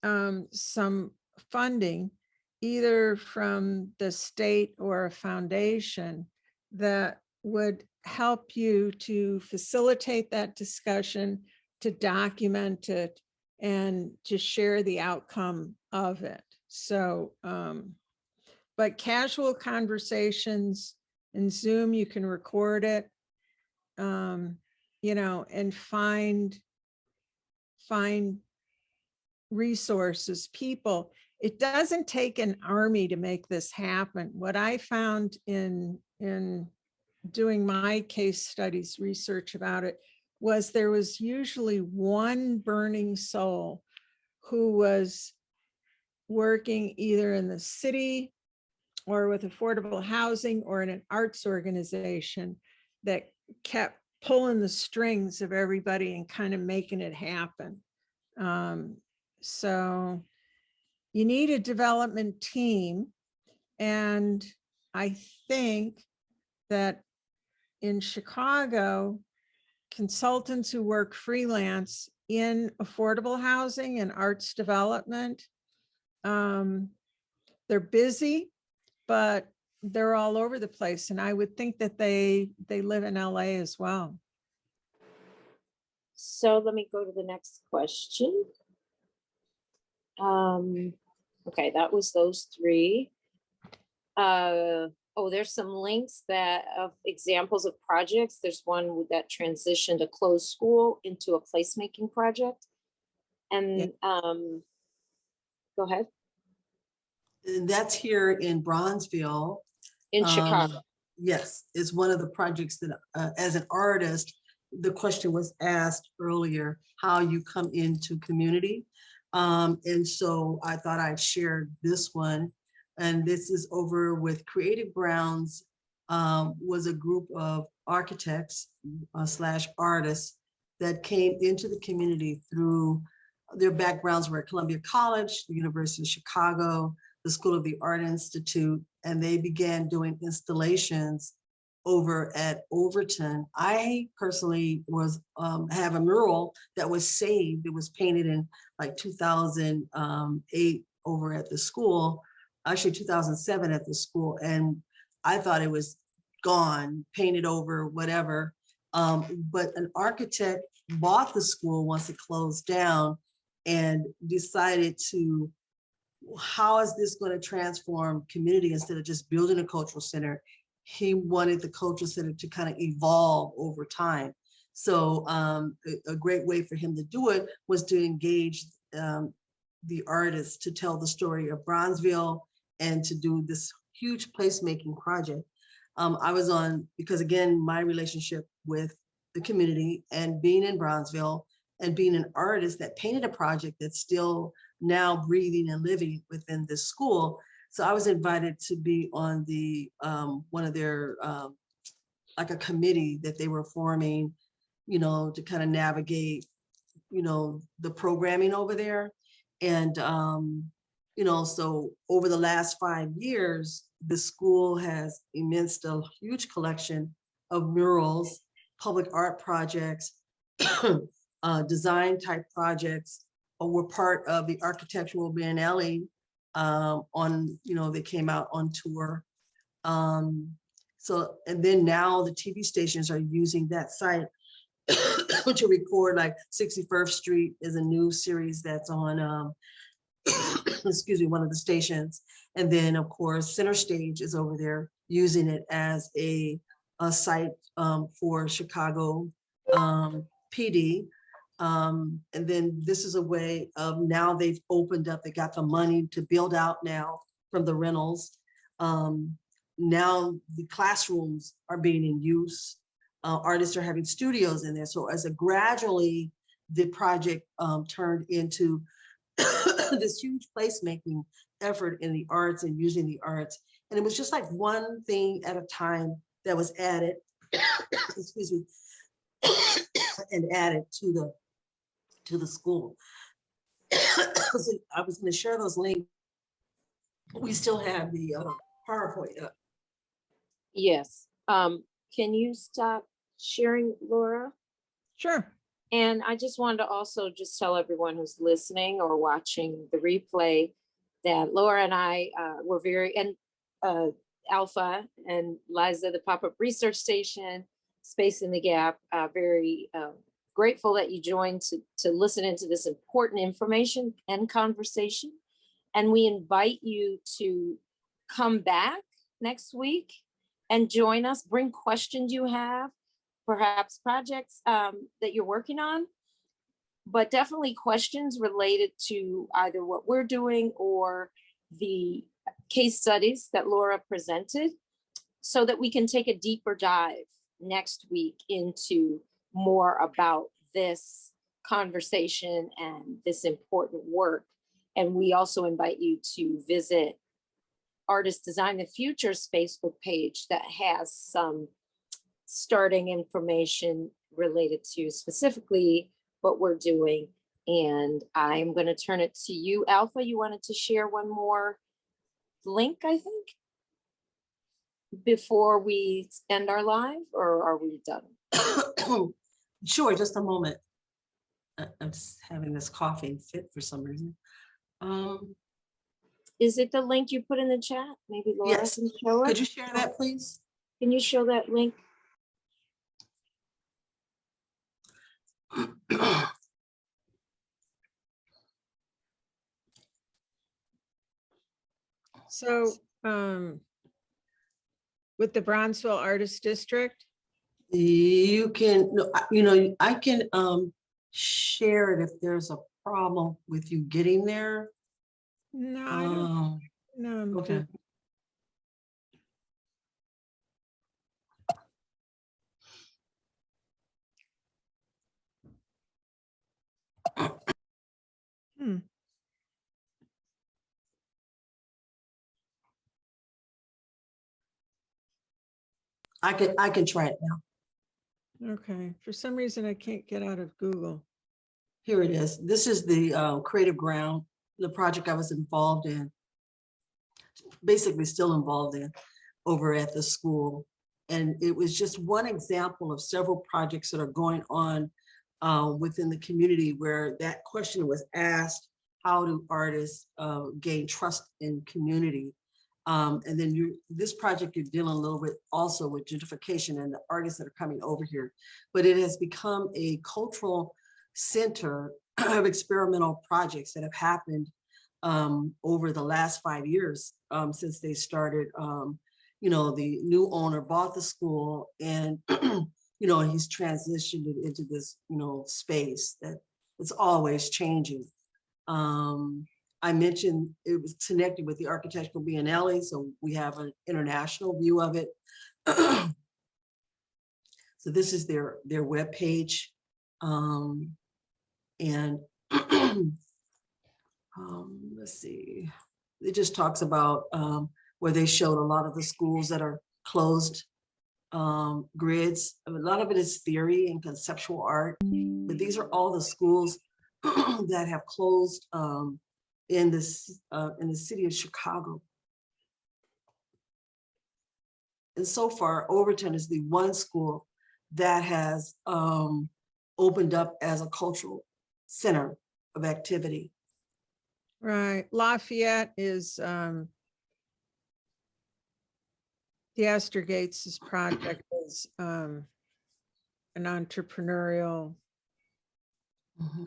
some funding, either from the state or a foundation, that would help you to facilitate that discussion, to document it and to share the outcome of it. So, but casual conversations in Zoom, you can record it, you know, and find resources, people. It doesn't take an army to make this happen. What I found in doing my case studies research about it was there was usually one burning soul who was working either in the city or with affordable housing or in an arts organization that kept pulling the strings of everybody and kind of making it happen. So you need a development team. And I think that in Chicago, consultants who work freelance in affordable housing and arts development, they're busy, but they're all over the place. And I would think that they live in LA as well. So let me go to the next question. Okay, that was those three. Oh, there's some links that of examples of projects. There's one that transitioned a closed school into a placemaking project. And go ahead. And that's here in Bronzeville. In Chicago. Yes, it's one of the projects that as an artist, the question was asked earlier, how you come into community. And so I thought I'd share this one. And this is over with Creative Grounds, was a group of architects slash artists that came into the community through their backgrounds were at Columbia College, the University of Chicago, the School of the Art Institute, and they began doing installations over at Overton. I personally was have a mural that was saved. It was painted in like 2008 over at the school, actually 2007 at the school, and I thought it was gone, painted over, whatever. But an architect bought the school once it closed down and decided to, how is this going to transform community instead of just building a cultural center? He wanted the cultural center to kind of evolve over time. So a great way for him to do it was to engage the artists to tell the story of Bronzeville and to do this huge placemaking project. I was on, because again, my relationship with the community and being in Bronzeville and being an artist that painted a project that's still now breathing and living within this school. So I was invited to be on the one of their like a committee that they were forming, you know, to kind of navigate, you know, the programming over there. And you know, so over the last 5 years, the school has immersed a huge collection of murals, public art projects, design type projects, or were part of the architectural biennale on, you know, they came out on tour. So, and then now the TV stations are using that site to record, like 61st Street is a new series that's on, excuse me, one of the stations. And then of course, Center Stage is over there using it as a site for Chicago PD. And then this is a way of, now they've opened up, they got the money to build out now from the rentals. Now the classrooms are being in use. Artists are having studios in there. So as a gradually, the project turned into this huge placemaking effort in the arts and using the arts. And it was just like one thing at a time that was added, excuse me, and added to the school. So I was going to share those links. We still have the PowerPoint up. Yes. Can you stop sharing, Laura? Sure. And I just wanted to also just tell everyone who's listening or watching the replay that Laura and I were very, and Alpha and Liza, the pop-up research station, Space in the Gap, very grateful that you joined to listen into this important information and conversation. And we invite you to come back next week and join us, bring questions you have, perhaps projects that you're working on, but definitely questions related to either what we're doing or the case studies that Laura presented, so that we can take a deeper dive next week into more about this conversation and this important work. And we also invite you to visit Artists Design the Future's Facebook page that has some starting information related to specifically what we're doing. And I'm going to turn it to you, Alpha. You wanted to share one more link, I think, before we end our live, or are we done? Sure, just a moment. I'm just having this coughing fit for some reason. Is it the link you put in the chat? Maybe Laura Yes. can show Could it. you share that, please? Can you show that link? So with the Bronzeville Artist District, You can, no, you know, I can share it if there's a problem with you getting there. no, I don't know. Okay. Hmm. I can try it now. Okay, for some reason I can't get out of Google. Here it is. This is the Creative Ground, the project I was involved in, basically still involved in over at the school. And it was just one example of several projects that are going on within the community where that question was asked: how do artists gain trust in community? And then this project, you're dealing a little bit also with gentrification and the artists that are coming over here. But it has become a cultural center of experimental projects that have happened over the last 5 years since they started. You know, the new owner bought the school, and you know, he's transitioned it into this, you know, space that it's always changing. I mentioned it was connected with the Architectural Biennale, so we have an international view of it. So this is their webpage, and let's see, it just talks about where they showed a lot of the schools that are closed grids. A lot of it is theory and conceptual art, but these are all the schools that have closed in the city of Chicago. And so far, Overton is the one school that has opened up as a cultural center of activity. Right, Lafayette is the Astor Gates's project is an entrepreneurial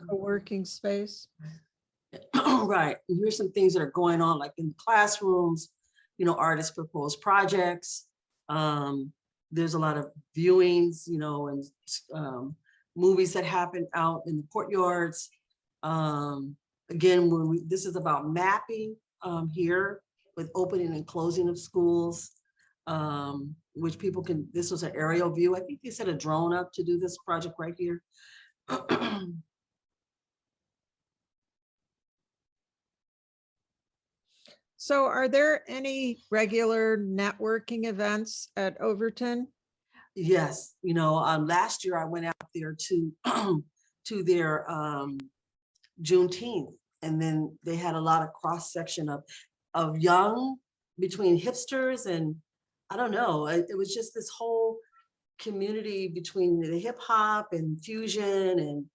co-working space. Right. And here's some things that are going on, like in the classrooms, you know, artists propose projects. There's a lot of viewings, you know, and movies that happen out in the courtyards. Again, this is about mapping here with opening and closing of schools, which people can, this was an aerial view. I think they set a drone up to do this project right here. So are there any regular networking events at Overton? Yes, you know, last year I went out there to to their Juneteenth, and then they had a lot of cross section of young, between hipsters and I don't know, it was just this whole community between the hip hop and fusion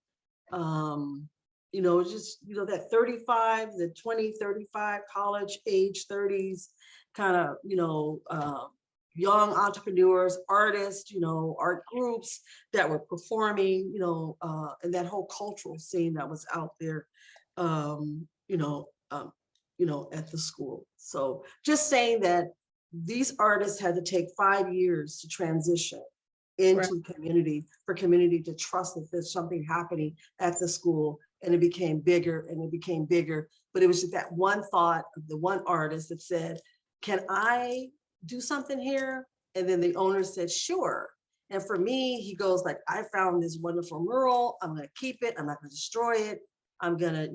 and you know, just, you know, that 35, the 20, 35 college age 30s kind of, you know, young entrepreneurs, artists, art groups that were performing, and that whole cultural scene that was out there, at the school. So just saying that these artists had to take 5 years to transition into community, for community to trust that there's something happening at the school, and it became bigger and it became bigger. But it was just that one thought of the one artist that said, can I do something here? And then the owner said, sure. And for me, he goes like, I found this wonderful mural. I'm going to keep it. I'm not going to destroy it. I'm going to,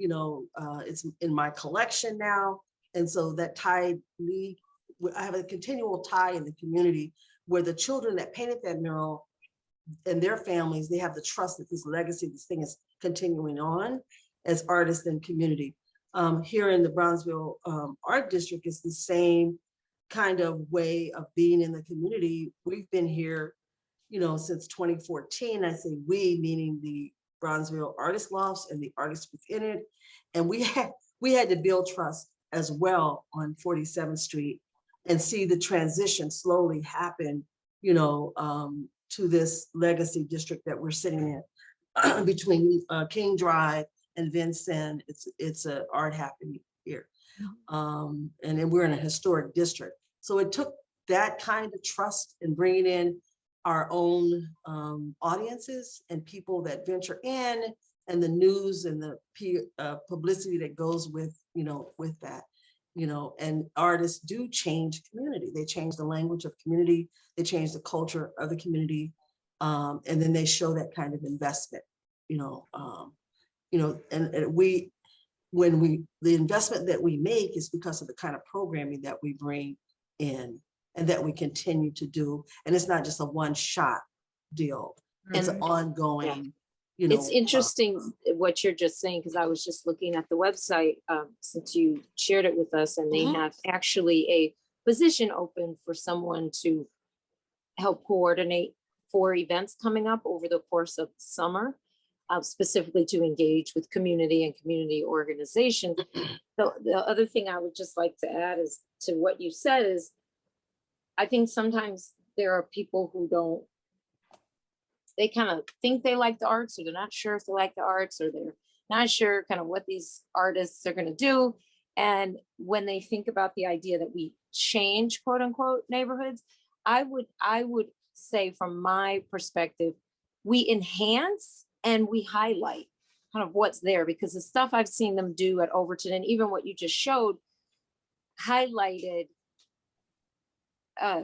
it's in my collection now. And so that tied me, I have a continual tie in the community where the children that painted that mural and their families, they have the trust that this legacy, this thing is continuing on as artists and community. Here in the Bronzeville Art District is the same kind of way of being in the community. We've been here, since 2014. I say we, meaning the Bronzeville Artist Lofts and the artists within it. And we had to build trust as well on 47th Street and see the transition slowly happen, to this legacy district that we're sitting in between King Drive and Vincennes. It's an art happening here. And then we're in a historic district. So it took that kind of trust in bringing in our own audiences and people that venture in, and the news and the publicity that goes with, with that. And artists do change community. They change the language of community. They change the culture of the community. And then they show that kind of investment, and the investment that we make is because of the kind of programming that we bring in and that we continue to do. And it's not just a one-shot deal. It's an ongoing, It's interesting what you're just saying, because I was just looking at the website since you shared it with us, and they have actually a position open for someone to help coordinate 4 events coming up over the course of the summer, specifically to engage with community and community organizations. So the other thing I would just like to add is to what you said is, I think sometimes there are people who they kind of think they like the arts, or they're not sure if they like the arts, or they're not sure kind of what these artists are going to do. And when they think about the idea that we change, quote unquote, neighborhoods, I would say from my perspective, we enhance and we highlight kind of what's there, because the stuff I've seen them do at Overton, and even what you just showed, highlighted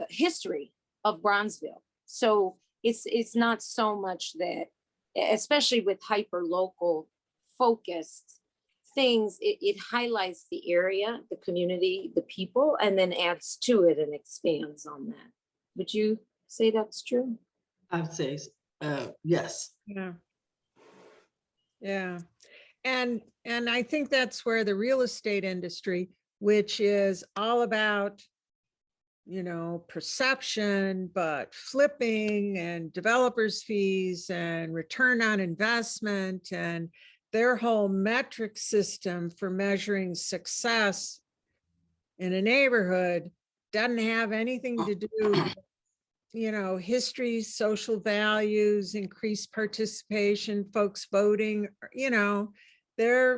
history of Bronzeville. So it's not so much that, especially with hyper local focused things, it highlights the area, the community, the people, and then adds to it and expands on that. Would you say that's true? I'd say yes. Yeah. Yeah. And I think that's where the real estate industry, which is all about, perception, but flipping and developers fees and return on investment, and their whole metric system for measuring success in a neighborhood doesn't have anything to do with, history, social values, increased participation, folks voting, their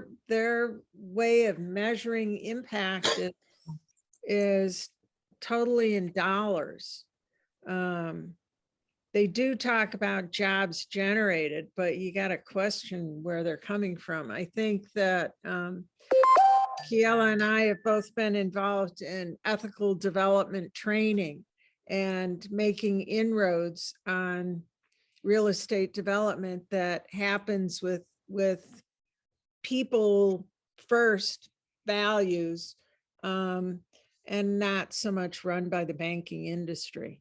way of measuring impact is totally in dollars. They do talk about jobs generated, but you got to question where they're coming from. I think that Kiela and I have both been involved in ethical development training and making inroads on real estate development that happens with people first values, and not so much run by the banking industry.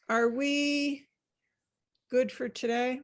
Are we good for today?